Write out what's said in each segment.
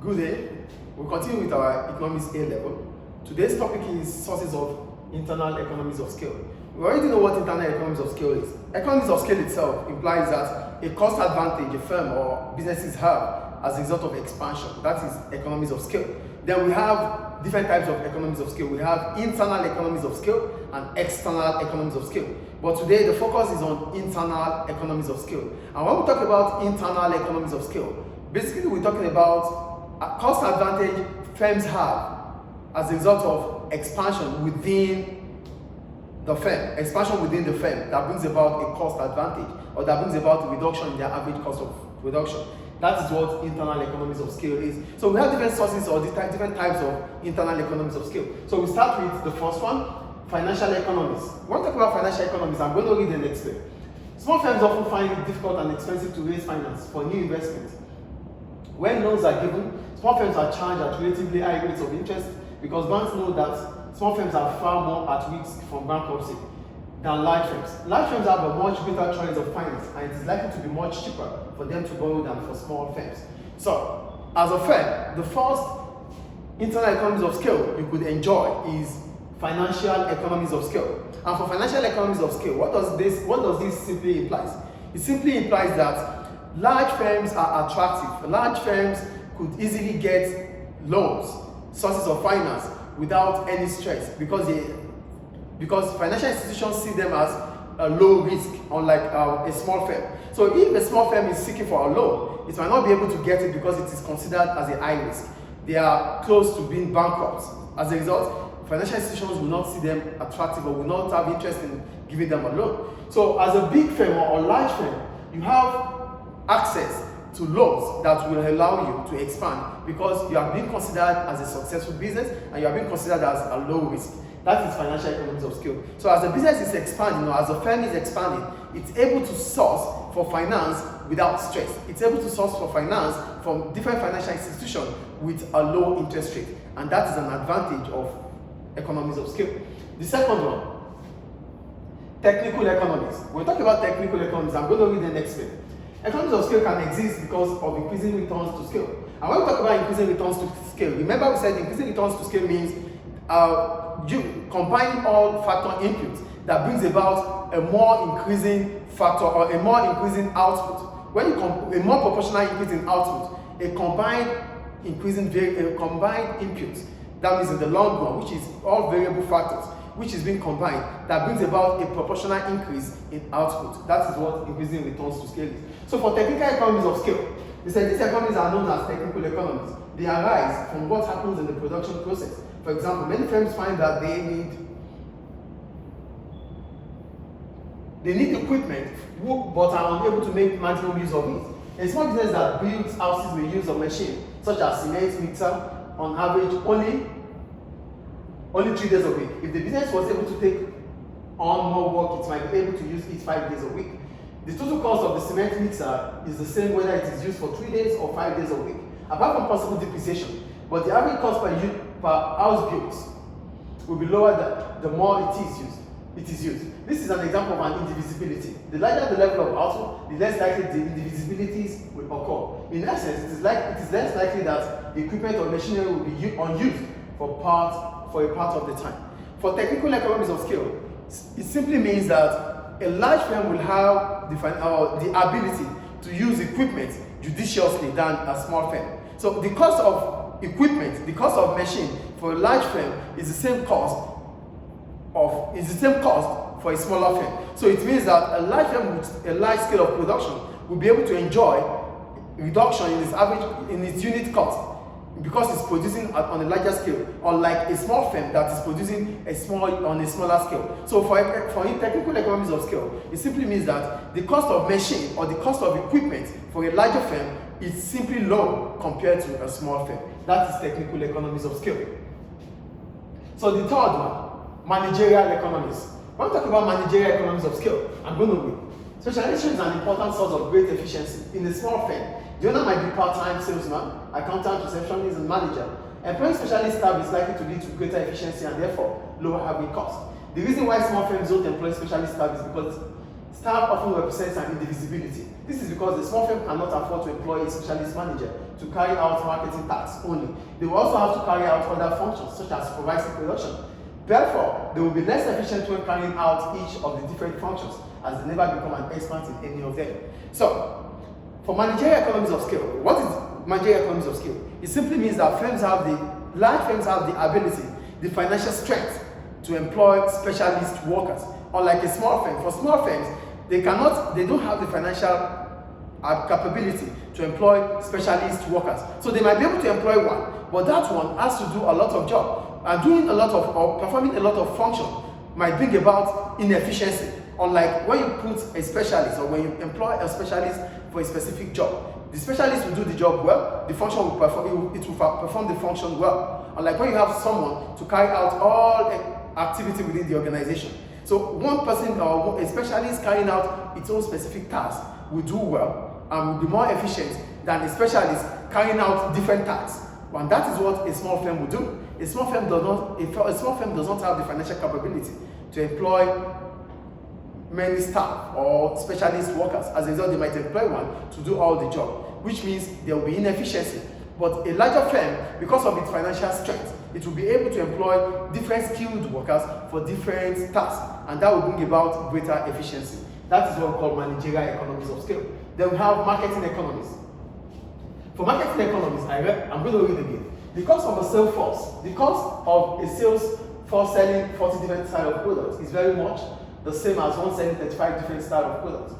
Good day. We'll continue with our Economies A level. Today's topic is sources of internal economies of scale. We already know what internal economies of scale is. Economies of scale itself implies that a cost advantage a firm or businesses have as a result of expansion. That is economies of scale. Then we have different types of economies of scale. We have internal economies of scale and external economies of scale. But today the focus is on internal economies of scale. And when we talk about internal economies of scale, basically we're talking about a cost advantage firms have as a result of expansion within the firm, that brings about a cost advantage, or that brings about a reduction in their average cost of production. That is what internal economies of scale is. So we have different sources or different types of internal economies of scale. So we start with the first one, financial economies. When we talk about financial economies, I'm going to read the next bit. Small firms often find it difficult and expensive to raise finance for new investments. When loans are given, small firms are charged at relatively high rates of interest because banks know that small firms are far more at risk from bankruptcy than large firms. Large firms have a much greater choice of finance, and it is likely to be much cheaper for them to borrow than for small firms. So, as a firm, the first internal economies of scale you could enjoy is financial economies of scale. And for financial economies of scale, what does this simply imply? It simply implies that large firms are attractive. Large firms could easily get loans, sources of finance without any stress because financial institutions see them as a low risk, unlike a small firm. So if a small firm is seeking for a loan, it might not be able to get it because it is considered as a high risk. They are close to being bankrupt. As a result, financial institutions will not see them attractive or will not have interest in giving them a loan. So as a big firm or a large firm, you have access to loans that will allow you to expand because you are being considered as a successful business and you are being considered as a low risk. That is financial economies of scale. So as the business is expanding, or as the firm is expanding, it's able to source for finance without stress. It's able to source for finance from different financial institutions with a low interest rate. And that is an advantage of economies of scale. The second one, technical economies. When we talk about technical economies, I'm going to read the next bit. Economies of scale can exist because of increasing returns to scale. And when we talk about increasing returns to scale, remember we said increasing returns to scale means you combining all factor inputs that brings about a more increasing factor or a more increasing output. When you a more proportional increase in output, a combined input, that means in the long run, which is all variable factors, which is being combined, that brings about a proportional increase in output. That is what increasing returns to scale is. So for technical economies of scale, we said these economies are known as technical economies. They arise from what happens in the production process. For example, many firms find that they need equipment but are unable to make maximum use of it. A small business that builds houses may use a machine such as cement mixer on average only 3 days a week. If the business was able to take on more work, it might be able to use it 5 days a week. The total cost of the cement mixer is the same whether it is used for 3 days or 5 days a week, apart from possible depreciation. But the average cost per house built will be lower the more it is used. This is an example of an indivisibility. The larger the level of output, the less likely the indivisibilities will occur. In essence, it is less likely that the equipment or machinery will be unused for a part of the time. For technical economies of scale, it simply means that a large firm will have the ability to use equipment judiciously than a small firm. So the cost of equipment, the cost of machine for a large firm is the same cost for a smaller firm. So it means that a large firm with a large scale of production will be able to enjoy reduction in its unit cost because it's producing on a larger scale, unlike a small firm that is producing on a smaller scale. So for technical economies of scale, it simply means that the cost of machine or the cost of equipment for a larger firm is simply low compared to a small firm. That is technical economies of scale. So the third one, managerial economies. When we talk about managerial economies of scale, I'm going to read. Specialization is an important source of great efficiency. In a small firm, the owner might be part-time salesman, accountant, receptionist, and manager. Employing specialist staff is likely to lead to greater efficiency and therefore lower average cost. The reason why small firms don't employ specialist staff is because staff often represents an indivisibility. This is because the small firm cannot afford to employ a specialist manager to carry out marketing tasks only. They will also have to carry out other functions such as supervising production. Therefore, they will be less efficient when carrying out each of the different functions, as they never become an expert in any of them. So, for managerial economies of scale, what is managerial economies of scale? It simply means that large firms have the ability, the financial strength to employ specialist workers. Unlike a small firm, for small firms, they don't have the financial capability to employ specialist workers. So they might be able to employ one, but that one has to do a lot of job, and doing a lot of or performing a lot of function might bring about inefficiency. Unlike when you put a specialist or when you employ a specialist for a specific job, the specialist will do the job well, the function will perform, it will perform the function well. Unlike when you have someone to carry out all activity within the organization. So one person or a specialist carrying out its own specific task will do well and will be more efficient than a specialist carrying out different tasks. And that is what a small firm will do. A small firm does not have the financial capability to employ many staff or specialist workers. As a result, they might employ one to do all the job, which means there will be inefficiency. But a larger firm, because of its financial strength, it will be able to employ different skilled workers for different tasks, and that will bring about greater efficiency. That is what we call managerial economies of scale. Then we have marketing economies. For marketing economies, I'm going to read again. The cost of a sales force, the cost of a sales force selling 40 different styles of products is very much the same as one selling 35 different styles of products.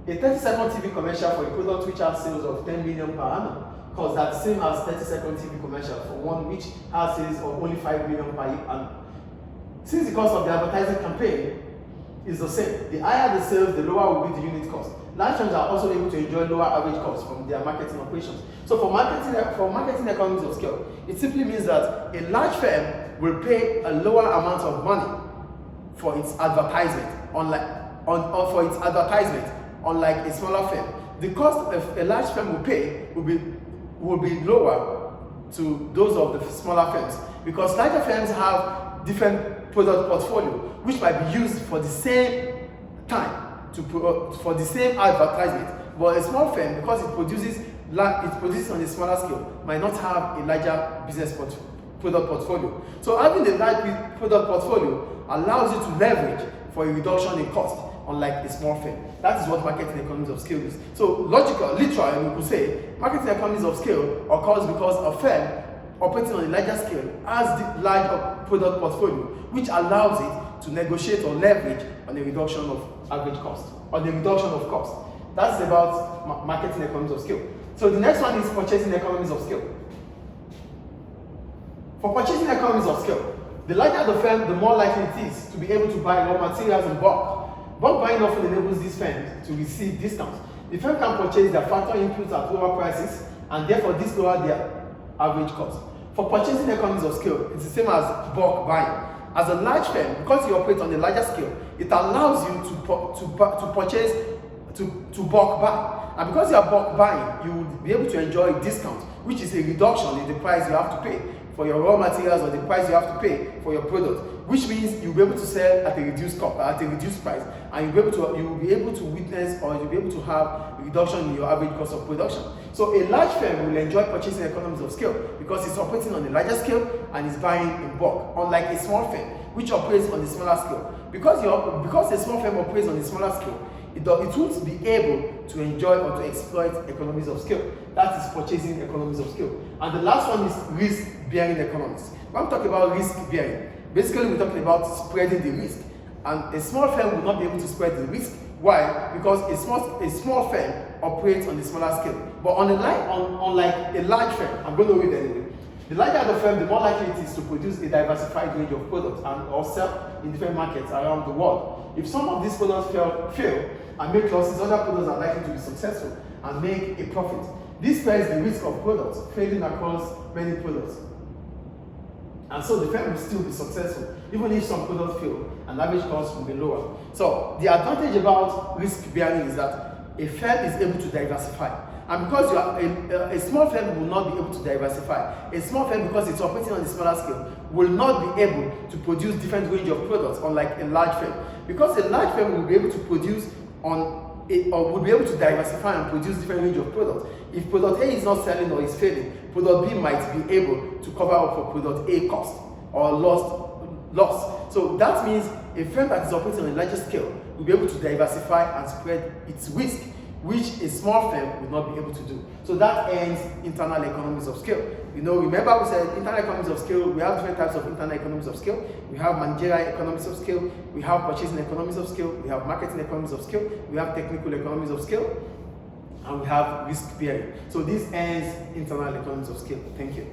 A 30-second TV commercial for a product which has sales of 10 million per annum costs that same as 30-second TV commercial for one which has sales of only 5 million per annum. Since the cost of the advertising campaign is the same, the higher the sales, the lower will be the unit cost. Large firms are also able to enjoy lower average costs from their marketing operations. So for marketing economies of scale, it simply means that a large firm will pay a lower amount of money for its advertisement, unlike a smaller firm. The cost of a large firm will pay will be lower to those of the smaller firms, because larger firms have different product portfolio which might be used for the same time for the same advertisement. But a small firm, because it produces on a smaller scale, might not have a larger business product portfolio. So having a large product portfolio allows you to leverage for a reduction in cost, unlike a small firm. That is what marketing economies of scale is. So literally, we could say marketing economies of scale occurs because a firm operating on a larger scale has the large product portfolio, which allows it to negotiate or leverage on a reduction of average cost, or the reduction of cost. That's about marketing economies of scale. So the next one is purchasing economies of scale. For purchasing economies of scale, the larger the firm, the more likely it is to be able to buy raw materials in bulk. Bulk buying often enables these firms to receive discounts. The firm can purchase their factory inputs at lower prices, and therefore this lowers their average cost. For purchasing economies of scale, it's the same as bulk buying. As a large firm, because you operate on a larger scale, it allows you to purchase, to bulk buy. And because you are bulk buying, you will be able to enjoy a discount, which is a reduction in the price you have to pay for your raw materials or the price you have to pay for your product, which means you'll be able to sell at a reduced cost, at a reduced price, and you'll be able to witness, or you'll be able to have a reduction in your average cost of production. So a large firm will enjoy purchasing economies of scale because it's operating on a larger scale and is buying in bulk, unlike a small firm which operates on a smaller scale. Because a small firm operates on a smaller scale, it won't be able to enjoy or to exploit economies of scale. That is purchasing economies of scale. And the last one is risk-bearing economies. When we talk about risk-bearing, basically we're talking about spreading the risk. And a small firm will not be able to spread the risk. Why? Because a small firm operates on a smaller scale. But unlike a large firm, I'm going to read anyway. The larger the firm, the more likely it is to produce a diversified range of products or sell in different markets around the world. If some of these products fail and make losses, other products are likely to be successful and make a profit. This spreads the risk of products failing across many products. And so the firm will still be successful, even if some products fail and average cost will be lower. So the advantage about risk bearing is that a firm is able to diversify. And because you are a small firm will not be able to diversify. A small firm, because it's operating on a smaller scale, will not be able to produce different range of products, unlike a large firm. Because a large firm will be able to produce on it, or would be able to diversify and produce different range of products. If product A is not selling or is failing, product B might be able to cover up for product A cost or loss. So that means a firm that is operating on a larger scale will be able to diversify and spread its risk, which a small firm will not be able to do. So that ends internal economies of scale. Remember we said internal economies of scale, we have different types of internal economies of scale. We have managerial economies of scale, we have purchasing economies of scale, we have marketing economies of scale, we have technical economies of scale, and we have risk bearing. So this ends internal economies of scale. Thank you.